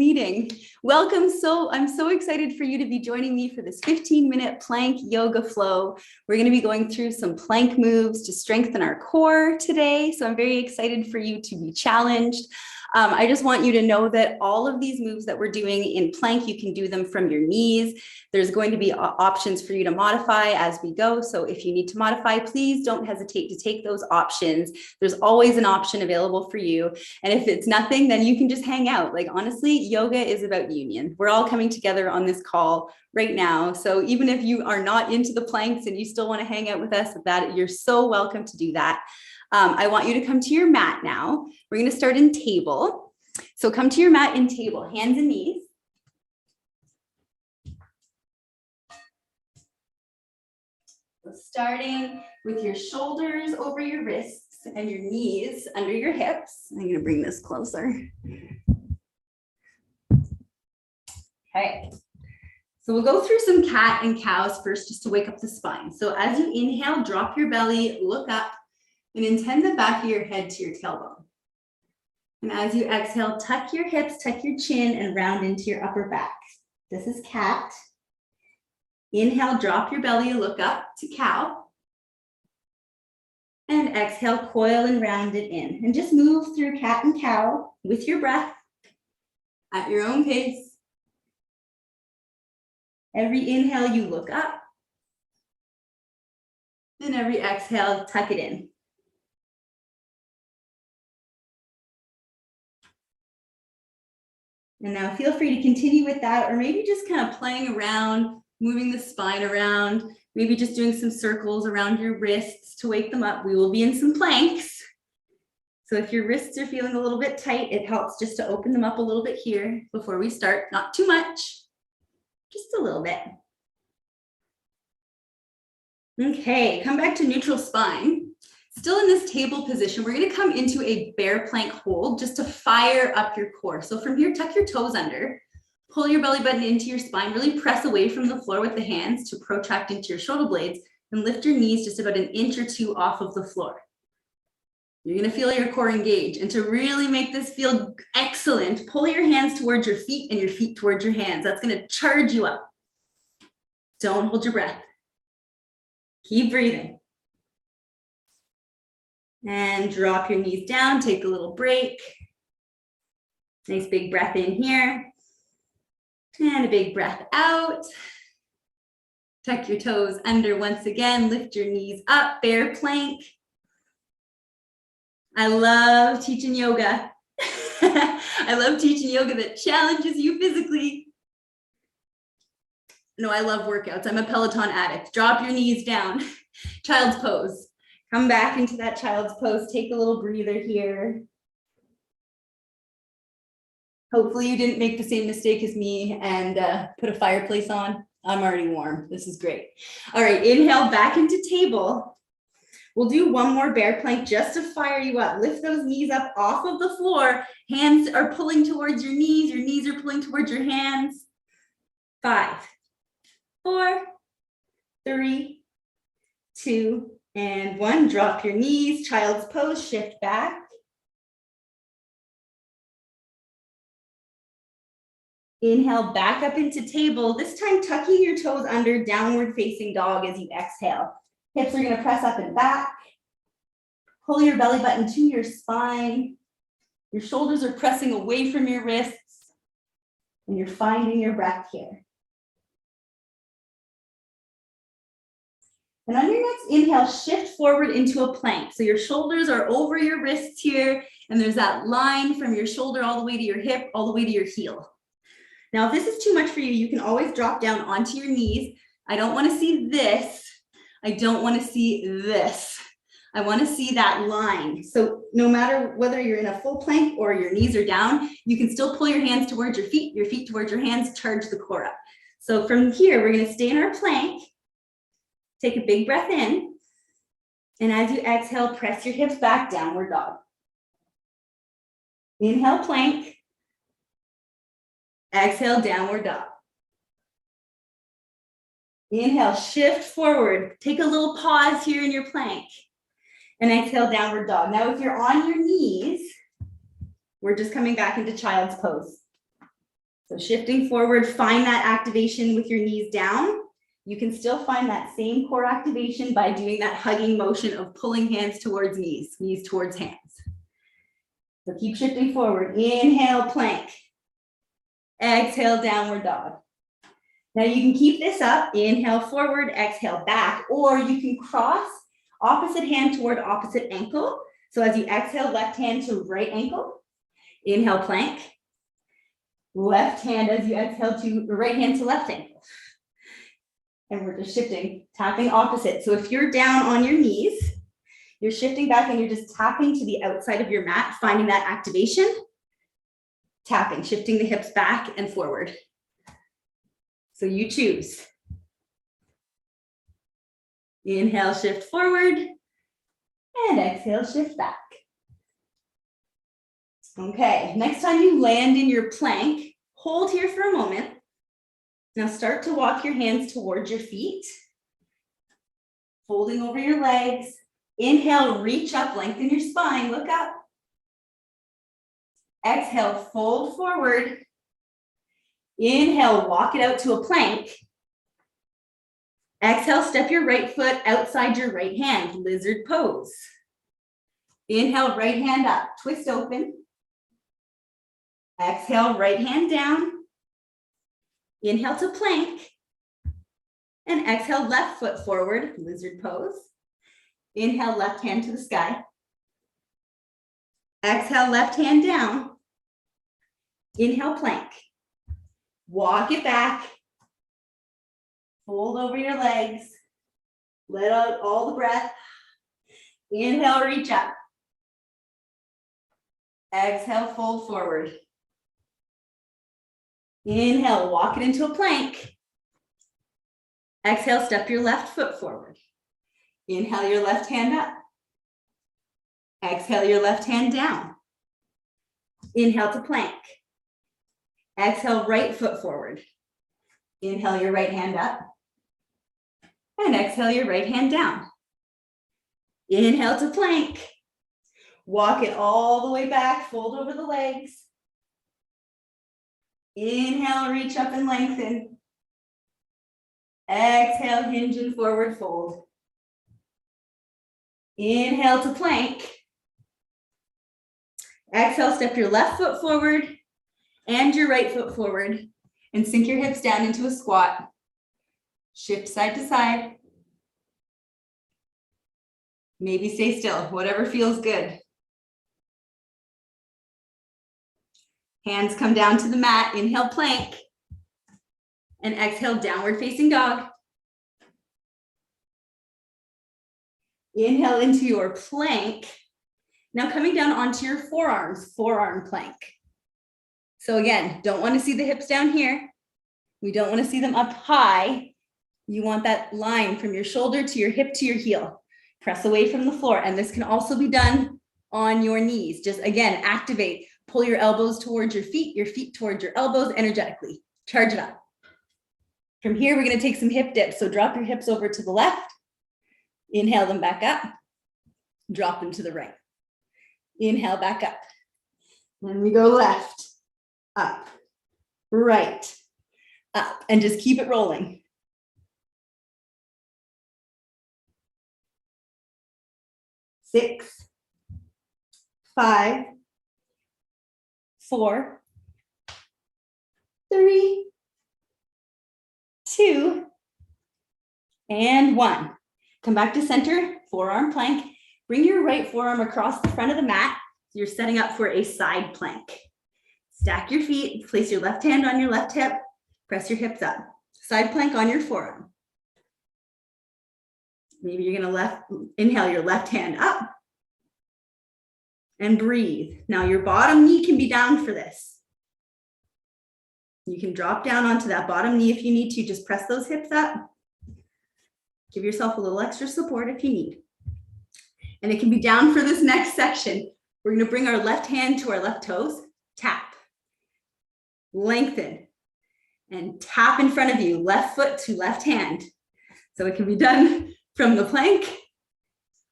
meeting. Welcome. I'm so excited for you to be joining me for this 15-minute plank yoga flow. We're going to be going through some plank moves to strengthen our core today. So I'm very excited for you to be challenged. I just want you to know that all of these moves that we're doing in plank, you can do them from your knees. There's going to be options for you to modify as we go. So if you need to modify, please don't hesitate to take those options. There's always an option available for you. And if it's nothing, then you can just hang out. Like, honestly, yoga is about union. We're all coming together on this call right now. So even if you are not into the planks and you still want to hang out with us, you're so welcome to do that. I want you to come to your mat now. We're going to start in table. So come to your mat in table, hands and knees. So starting with your shoulders over your wrists and your knees under your hips. I'm going to bring this closer. Okay. So we'll go through some cat and cows first, just to wake up the spine. So as you inhale, drop your belly, look up, and intend the back of your head to your tailbone. And as you exhale, tuck your hips, tuck your chin, and round into your upper back. This is cat. Inhale, drop your belly, look up to cow. And exhale, coil and round it in. And just move through cat and cow with your breath at your own pace. Every inhale, you look up. And every exhale, tuck it in. And now feel free to continue with that, or maybe just kind of playing around, moving the spine around, maybe just doing some circles around your wrists to wake them up. We will be in some planks. So if your wrists are feeling a little bit tight, it helps just to open them up a little bit here before we start. Not too much, just a little bit. Okay, come back to neutral spine. Still in this table position, we're going to come into a bear plank hold just to fire up your core. So from here, tuck your toes under, pull your belly button into your spine, really press away from the floor with the hands to protract into your shoulder blades, and lift your knees just about an inch or two off of the floor. You're going to feel your core engage. And to really make this feel excellent, pull your hands towards your feet and your feet towards your hands. That's going to charge you up. Don't hold your breath. Keep breathing. And drop your knees down, take a little break. Nice big breath in here. And a big breath out. Tuck your toes under once again, lift your knees up, bear plank. I love teaching yoga. I love teaching yoga that challenges you physically. No, I love workouts. I'm a Peloton addict. Drop your knees down. Child's pose. Come back into that child's pose. Take a little breather here. Hopefully you didn't make the same mistake as me and put a fireplace on. I'm already warm. This is great. All right, inhale back into table. We'll do one more bear plank just to fire you up. Lift those knees up off of the floor. Hands are pulling towards your knees are pulling towards your hands. 5, 4, 3, 2, and 1. Drop your knees, child's pose, shift back. Inhale back up into table, this time tucking your toes under, downward facing dog as you exhale. Hips are going to press up and back. Pull your belly button to your spine. Your shoulders are pressing away from your wrists. And you're finding your breath here. And on your next inhale, shift forward into a plank. So your shoulders are over your wrists here, and there's that line from your shoulder all the way to your hip, all the way to your heel. Now, if this is too much for you, you can always drop down onto your knees. I don't want to see this. I don't want to see this. I want to see that line. So no matter whether you're in a full plank or your knees are down, you can still pull your hands towards your feet towards your hands, charge the core up. So from here, we're going to stay in our plank. Take a big breath in. And as you exhale, press your hips back, downward dog. Inhale, plank. Exhale, downward dog. Inhale, shift forward. Take a little pause here in your plank. And exhale, downward dog. Now, if you're on your knees, we're just coming back into child's pose. So shifting forward, find that activation with your knees down. You can still find that same core activation by doing that hugging motion of pulling hands towards knees, knees towards hands. So keep shifting forward. Inhale, plank. Exhale, downward dog. Now you can keep this up. Inhale forward, exhale back, or you can cross opposite hand toward opposite ankle. So as you exhale, left hand to right ankle. Inhale, plank. Left hand as you exhale to right hand to left ankle. And we're just shifting, tapping opposite. So if you're down on your knees, you're shifting back and you're just tapping to the outside of your mat, finding that activation. Tapping, shifting the hips back and forward. So you choose. Inhale, shift forward, and exhale, shift back. Okay, next time you land in your plank, hold here for a moment. Now start to walk your hands towards your feet, folding over your legs. Inhale, reach up, lengthen your spine, look up. Exhale, fold forward. Inhale, walk it out to a plank. Exhale, step your right foot outside your right hand, lizard pose. Inhale, right hand up, twist open. Exhale, right hand down. Inhale to plank. And exhale, left foot forward, lizard pose. Inhale, left hand to the sky. Exhale, left hand down. Inhale, plank. Walk it back. Fold over your legs. Let out all the breath. Inhale, reach up. Exhale, fold forward. Inhale, walk it into a plank. Exhale, step your left foot forward. Inhale your left hand up. Exhale your left hand down. Inhale to plank. Exhale, right foot forward. Inhale your right hand up. And exhale your right hand down. Inhale to plank. Walk it all the way back, fold over the legs. Inhale, reach up and lengthen. Exhale, hinge and forward fold. Inhale to plank. Exhale, step your left foot forward and your right foot forward and sink your hips down into a squat. Shift side to side. Maybe stay still, whatever feels good. Hands come down to the mat, inhale plank, and exhale downward facing dog. Inhale into your plank. Now coming down onto your forearms, forearm plank. So again, don't want to see the hips down here. We don't want to see them up high. You want that line from your shoulder to your hip to your heel. Press away from the floor. And this can also be done on your knees. Just again, activate. Pull your elbows towards your feet towards your elbows energetically. Charge it up. From here, we're going to take some hip dips. So drop your hips over to the left. Inhale them back up. Drop them to the right. Inhale back up. Then we go left, up, right, up, and just keep it rolling. Six, 5, 4, 3, 2, and 1. Come back to center, forearm plank. Bring your right forearm across the front of the mat. You're setting up for a side plank. Stack your feet, place your left hand on your left hip, press your hips up. Side plank on your forearm. Maybe you're gonna inhale your left hand up and breathe. Now your bottom knee can be down for this. You can drop down onto that bottom knee if you need to. Just press those hips up. Give yourself a little extra support if you need. And it can be down for this next section. We're gonna bring our left hand to our left toes, tap, lengthen, and tap in front of you, left foot to left hand. So it can be done from the plank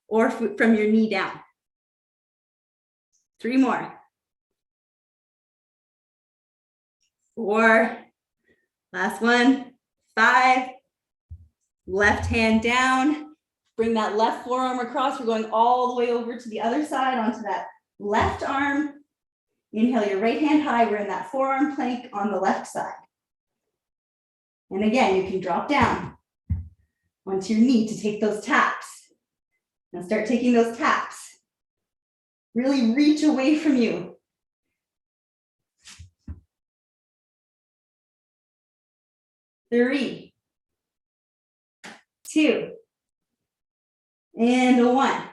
or from your knee down. 3 more. 4, last one, 5, left hand down, bring that left forearm across. We're going all the way over to the other side onto that left arm. Inhale your right hand high. We're in that forearm plank on the left side. And again, you can drop down onto your knee to take those taps. Now start taking those taps. Really reach away from you. 3, 2, and 1.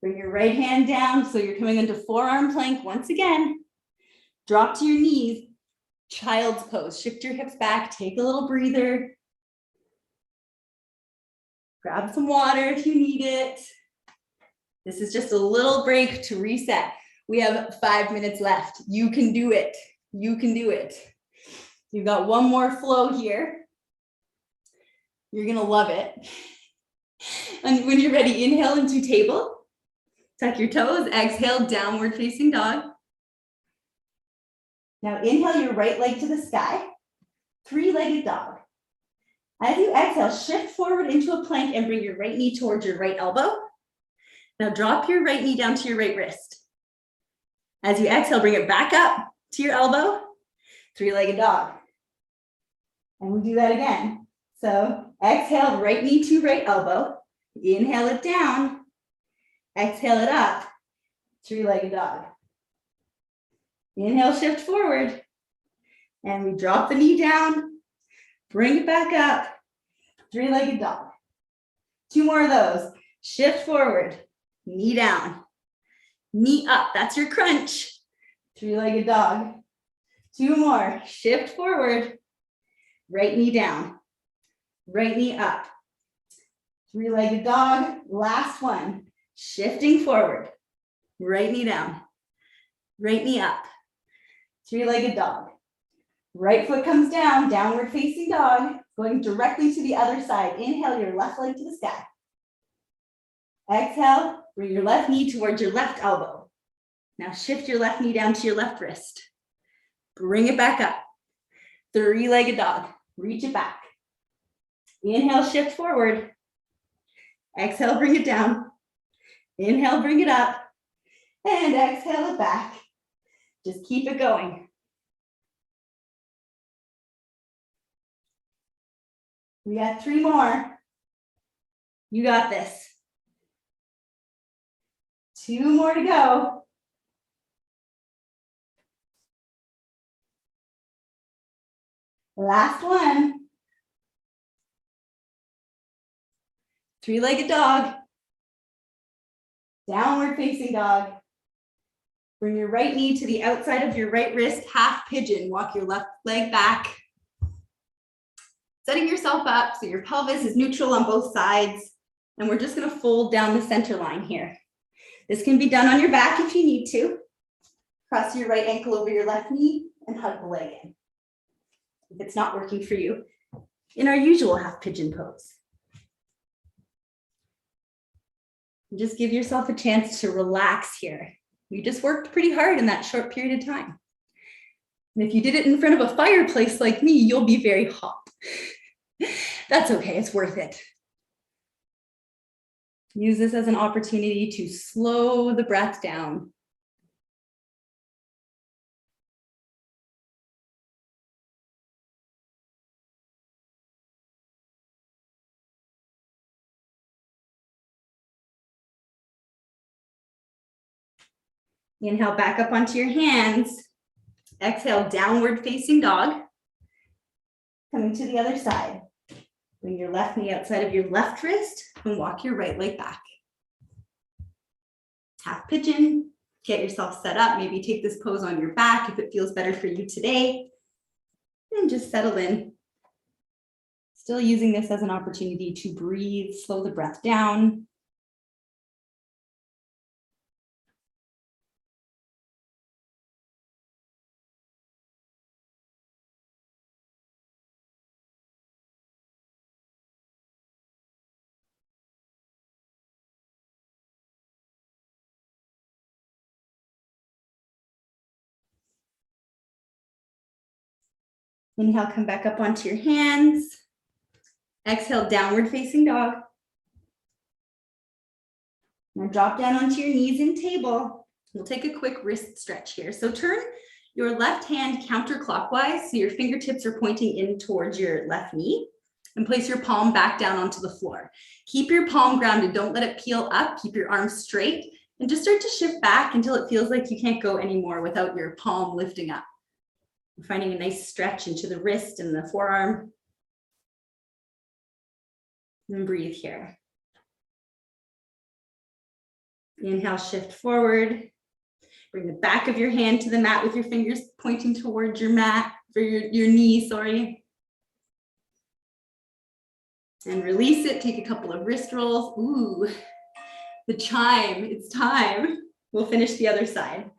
Bring your right hand down. So you're coming into forearm plank once again. Drop to your knees, child's pose. Shift your hips back, take a little breather. Grab some water if you need it. This is just a little break to reset. We have 5 minutes left. You can do it. You can do it. You've got one more flow here. You're gonna love it. And when you're ready, inhale into table. Tuck your toes, exhale, downward facing dog. Now inhale your right leg to the sky, 3-legged dog. As you exhale, shift forward into a plank and bring your right knee towards your right elbow. Now drop your right knee down to your right wrist. As you exhale, bring it back up to your elbow, 3-legged dog. And we do that again. So exhale, right knee to right elbow. Inhale it down. Exhale it up, 3-legged dog. Inhale, shift forward. And we drop the knee down, bring it back up, 3-legged dog. 2 more of those. Shift forward, knee down, knee up. That's your crunch, 3-legged dog. 2 more. Shift forward, right knee down, right knee up, 3-legged dog. Last one. Shifting forward, right knee down, right knee up, 3-legged dog. Right foot comes down, downward facing dog, going directly to the other side. Inhale your left leg to the sky. Exhale, bring your left knee towards your left elbow. Now shift your left knee down to your left wrist. Bring it back up. 3-legged dog, reach it back. Inhale, shift forward. Exhale, bring it down. Inhale, bring it up, and exhale it back. Just keep it going. We got 3 more. You got this. 2 more to go. Last one. 3-legged dog. Downward facing dog. Bring your right knee to the outside of your right wrist, half pigeon. Walk your left leg back. Setting yourself up so your pelvis is neutral on both sides. And we're just gonna fold down the center line here. This can be done on your back if you need to. Cross your right ankle over your left knee and hug the leg in. If it's not working for you, in our usual half pigeon pose. Just give yourself a chance to relax here. You just worked pretty hard in that short period of time. And if you did it in front of a fireplace like me, you'll be very hot. That's okay, it's worth it. Use this as an opportunity to slow the breath down. Inhale back up onto your hands. Exhale, downward facing dog. Coming to the other side. Bring your left knee outside of your left wrist and walk your right leg back. Half pigeon. Get yourself set up. Maybe take this pose on your back if it feels better for you today. And just settle in. Still using this as an opportunity to breathe, slow the breath down. Inhale, come back up onto your hands. Exhale, downward facing dog. Now drop down onto your knees in table. We'll take a quick wrist stretch here. So turn your left hand counterclockwise, so your fingertips are pointing in towards your left knee, and place your palm back down onto the floor. Keep your palm grounded, don't let it peel up, keep your arms straight, and just start to shift back until it feels like you can't go anymore without your palm lifting up. You're finding a nice stretch into the wrist and the forearm. And breathe here. Inhale, shift forward. Bring the back of your hand to the mat with your fingers pointing towards your mat, for your knee, sorry. And release it, take a couple of wrist rolls. Ooh, the chime, it's time. We'll finish the other side.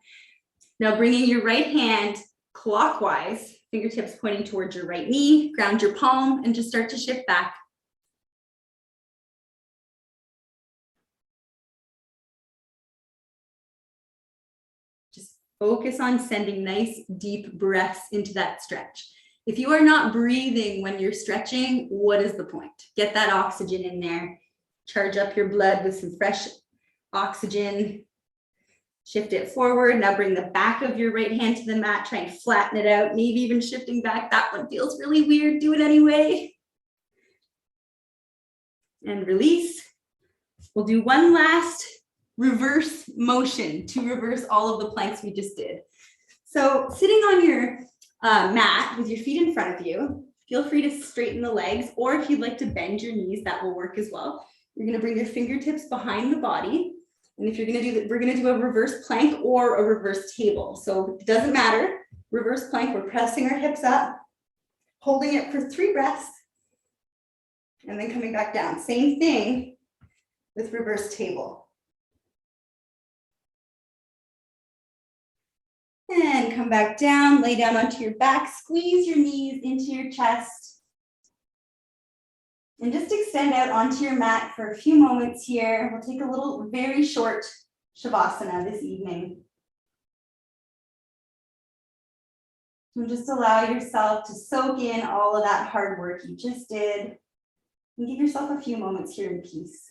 Now bringing your right hand clockwise, fingertips pointing towards your right knee, ground your palm, and just start to shift back. Focus on sending nice deep breaths into that stretch. If you are not breathing when you're stretching, what is the point? Get that oxygen in there. Charge up your blood with some fresh oxygen. Shift it forward. Now bring the back of your right hand to the mat. Try and flatten it out. Maybe even shifting back. That one feels really weird. Do it anyway. And release. We'll do one last reverse motion to reverse all of the planks we just did. So sitting on your mat with your feet in front of you, feel free to straighten the legs, or if you'd like to bend your knees, that will work as well. You're going to bring your fingertips behind the body. And if you're going to do that, we're going to do a reverse plank or a reverse table. So it doesn't matter. Reverse plank, we're pressing our hips up, holding it for 3 breaths, and then coming back down. Same thing with reverse table. And come back down, lay down onto your back, squeeze your knees into your chest. And just extend out onto your mat for a few moments here. We'll take a little, very short Shavasana this evening. And just allow yourself to soak in all of that hard work you just did. And give yourself a few moments here in peace.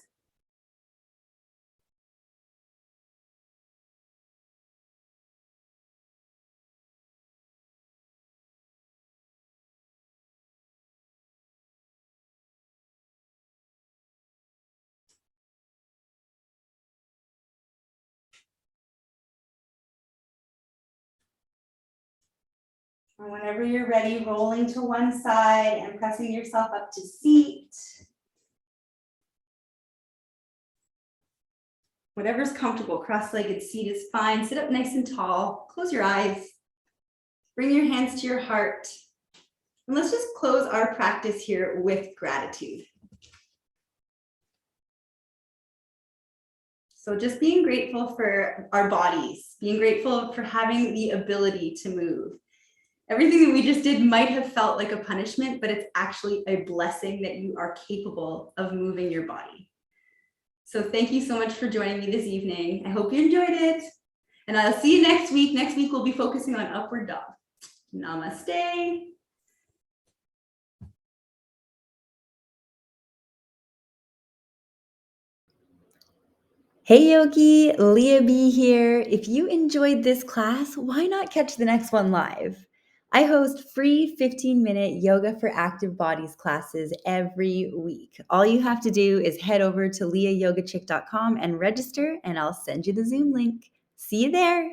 And whenever you're ready, rolling to one side and pressing yourself up to seat. Whatever's comfortable, cross-legged seat is fine. Sit up nice and tall, close your eyes, bring your hands to your heart. And let's just close our practice here with gratitude. So just being grateful for our bodies, being grateful for having the ability to move. Everything that we just did might have felt like a punishment, but it's actually a blessing that you are capable of moving your body. So thank you so much for joining me this evening. I hope you enjoyed it. And I'll see you next week. Next week, we'll be focusing on upward dog. Namaste. Hey Yogi, Leah B here. If you enjoyed this class, why not catch the next one live? I host free 15-minute yoga for active bodies classes every week. All you have to do is head over to leahyogachick.com and register, and I'll send you the Zoom link. See you there.